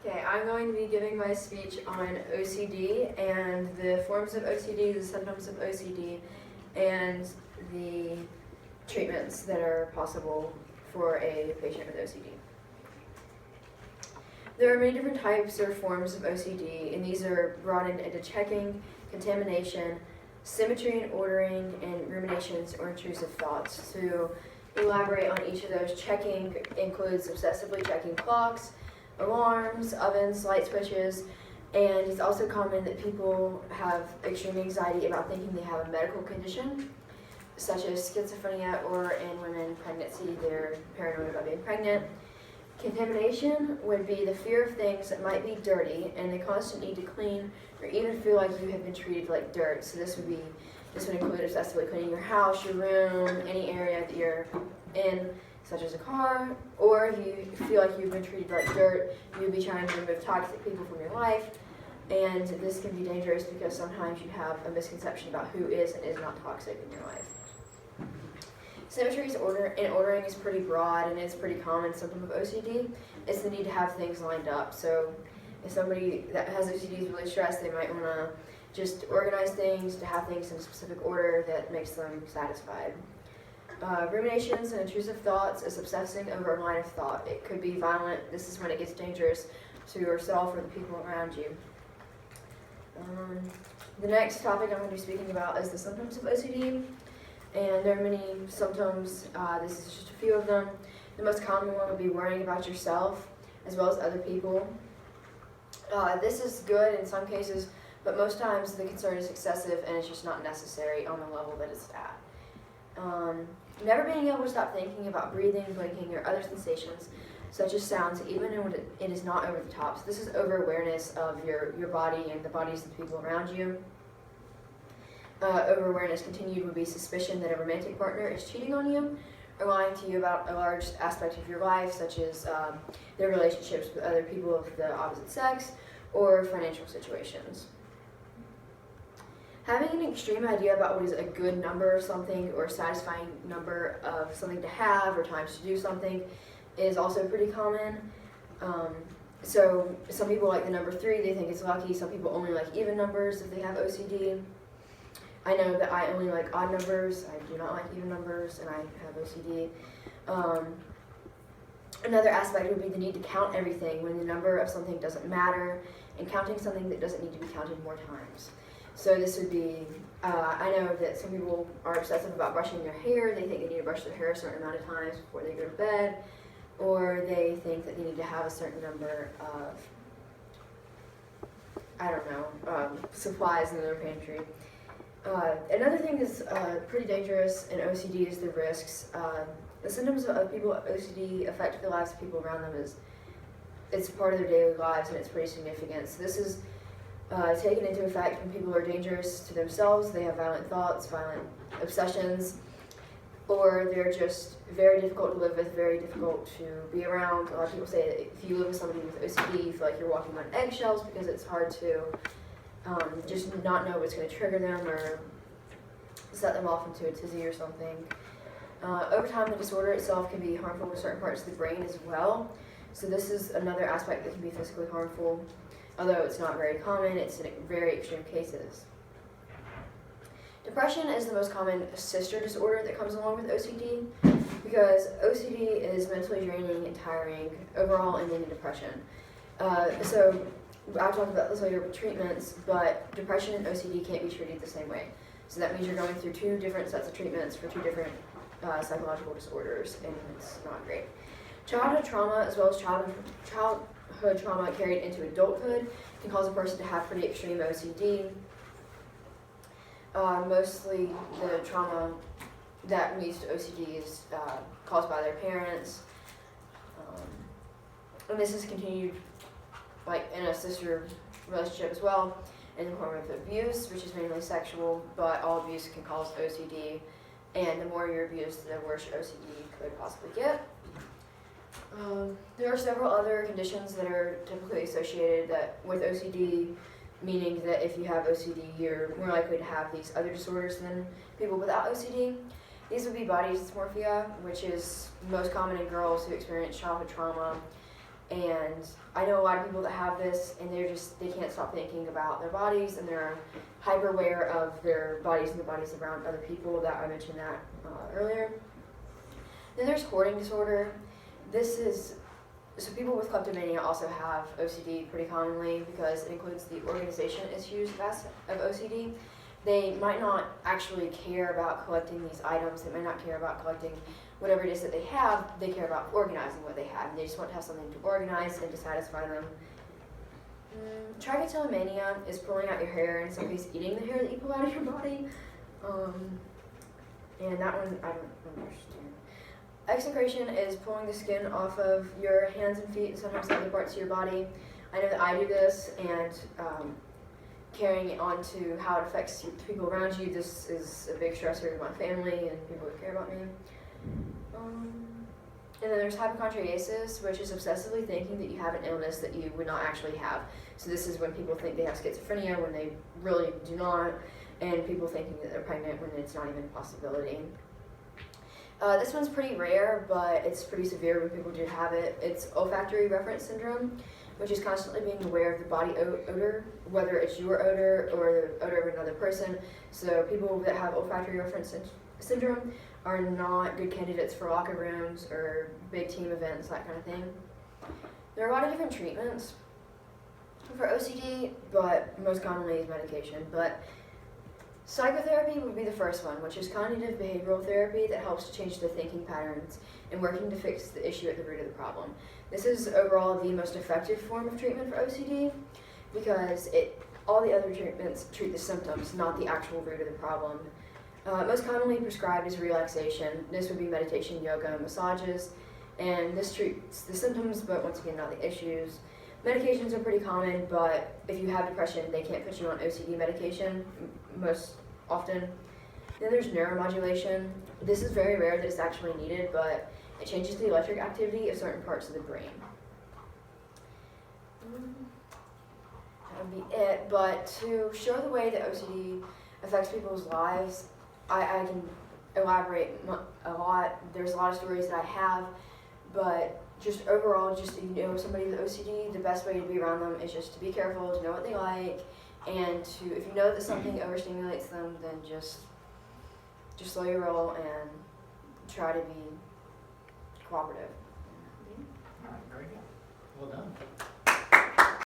Okay, I'm going to be giving my speech on OCD and the forms of OCD, the symptoms of OCD, and the treatments that are possible for a patient with OCD. There are many different types or forms of OCD, and these are broadened into checking, contamination, symmetry and ordering, and ruminations or intrusive thoughts. To elaborate on each of those, checking includes obsessively checking clocks, alarms, ovens, light switches, and it's also common that people have extreme anxiety about thinking they have a medical condition, such as schizophrenia, or in women pregnancy, they're paranoid about being pregnant. Contamination would be the fear of things that might be dirty and the constant need to clean or even feel like you have been treated like dirt. So this would include obsessively cleaning your house, your room, any area that you're in, such as a car, or if you feel like you've been treated like dirt, you would be trying to remove toxic people from your life. And this can be dangerous because sometimes you have a misconception about who is and is not toxic in your life. Symmetry and ordering is pretty broad and it's pretty common symptom of OCD. It's the need to have things lined up. So if somebody that has OCD is really stressed, they might want to just organize things, to have things in a specific order that makes them satisfied. Ruminations and intrusive thoughts is obsessing over a line of thought. It could be violent. This is when it gets dangerous to yourself or the people around you. The next topic I'm going to be speaking about is the symptoms of OCD. And there are many symptoms. This is just a few of them. The most common one would be worrying about yourself as well as other people. This is good in some cases, but most times the concern is excessive and it's just not necessary on the level that it's at. Never being able to stop thinking about breathing, blinking, or other sensations, such as sounds, even when it is not over the top. So this is over-awareness of your body and the bodies of the people around you. Over-awareness continued would be suspicion that a romantic partner is cheating on you or lying to you about a large aspect of your life, such as their relationships with other people of the opposite sex or financial situations. Having an extreme idea about what is a good number of something or a satisfying number of something to have or times to do something is also pretty common. So some people like the number 3, they think it's lucky. Some people only like even numbers if they have OCD. I know that I only like odd numbers. I do not like even numbers, and I have OCD. Another aspect would be the need to count everything when the number of something doesn't matter, and counting something that doesn't need to be counted more times. So this would be, I know that some people are obsessive about brushing their hair. They think they need to brush their hair a certain amount of times before they go to bed, or they think that they need to have a certain number of, supplies in their pantry. Another thing that's pretty dangerous in OCD is the risks. The symptoms of people with OCD affect the lives of people around them. It's part of their daily lives and it's pretty significant. So this is taken into effect when people are dangerous to themselves, they have violent thoughts, violent obsessions, or they're just very difficult to live with, very difficult to be around. A lot of people say that if you live with somebody with OCD, you feel like you're walking on eggshells because it's hard to just not know what's going to trigger them or set them off into a tizzy or something. Over time, the disorder itself can be harmful to certain parts of the brain as well. So this is another aspect that can be physically harmful. Although it's not very common, it's in very extreme cases. Depression is the most common sister disorder that comes along with OCD because OCD is mentally draining and tiring overall and then depression. So I'll talk about this later with treatments, but depression and OCD can't be treated the same way. So that means you're going through 2 different sets of treatments for 2 different psychological disorders, and it's not great. Childhood trauma, as well as childhood trauma carried into adulthood, can cause a person to have pretty extreme OCD. Mostly the trauma that leads to OCD is caused by their parents. And this is continued like in a sister relationship as well, in the form of abuse, which is mainly sexual, but all abuse can cause OCD, and the more you're abused, the worse your OCD could possibly get. There are several other conditions that are typically associated with OCD, meaning that if you have OCD, you're more likely to have these other disorders than people without OCD. These would be body dysmorphia, which is most common in girls who experience childhood trauma, And I know a lot of people that have this, and they can't stop thinking about their bodies, and they're hyper aware of their bodies and the bodies around other people. That I mentioned that earlier. Then there's hoarding disorder. So people with kleptomania also have OCD pretty commonly because it includes the organization issues of OCD. They might not actually care about collecting these items. They might not care about collecting whatever it is that they have. They care about organizing what they have. And they just want to have something to organize and to satisfy them. Trichotillomania is pulling out your hair, and in some cases eating the hair that you pull out of your body. And that one I don't understand. Execration is pulling the skin off of your hands and feet and sometimes other parts of your body. I know that I do this, and carrying it on to how it affects people around you. This is a big stressor to my family and people that care about me. And then there's hypochondriasis, which is obsessively thinking that you have an illness that you would not actually have. So this is when people think they have schizophrenia when they really do not, and people thinking that they're pregnant when it's not even a possibility. This one's pretty rare, but it's pretty severe when people do have it. It's olfactory reference syndrome, which is constantly being aware of the body odor, whether it's your odor or the odor of another person. So people that have olfactory reference syndrome are not good candidates for locker rooms or big team events, that kind of thing. There are a lot of different treatments for OCD, but most commonly is medication. But psychotherapy would be the first one, which is cognitive behavioral therapy that helps to change the thinking patterns and working to fix the issue at the root of the problem. This is overall the most effective form of treatment for OCD because all the other treatments treat the symptoms, not the actual root of the problem. Most commonly prescribed is relaxation. This would be meditation, yoga, and massages. And this treats the symptoms, but once again, not the issues. Medications are pretty common, but if you have depression, they can't put you on OCD medication most often. Then there's neuromodulation. This is very rare that it's actually needed, but it changes the electric activity of certain parts of the brain. That would be it, but to show the way that OCD affects people's lives, I can elaborate a lot. There's a lot of stories that I have, but just overall, just if you know somebody with OCD, the best way to be around them is just to be careful, to know what they like, and if you know that something overstimulates them, then just slow your roll and try to be cooperative. All right, very good. Well done.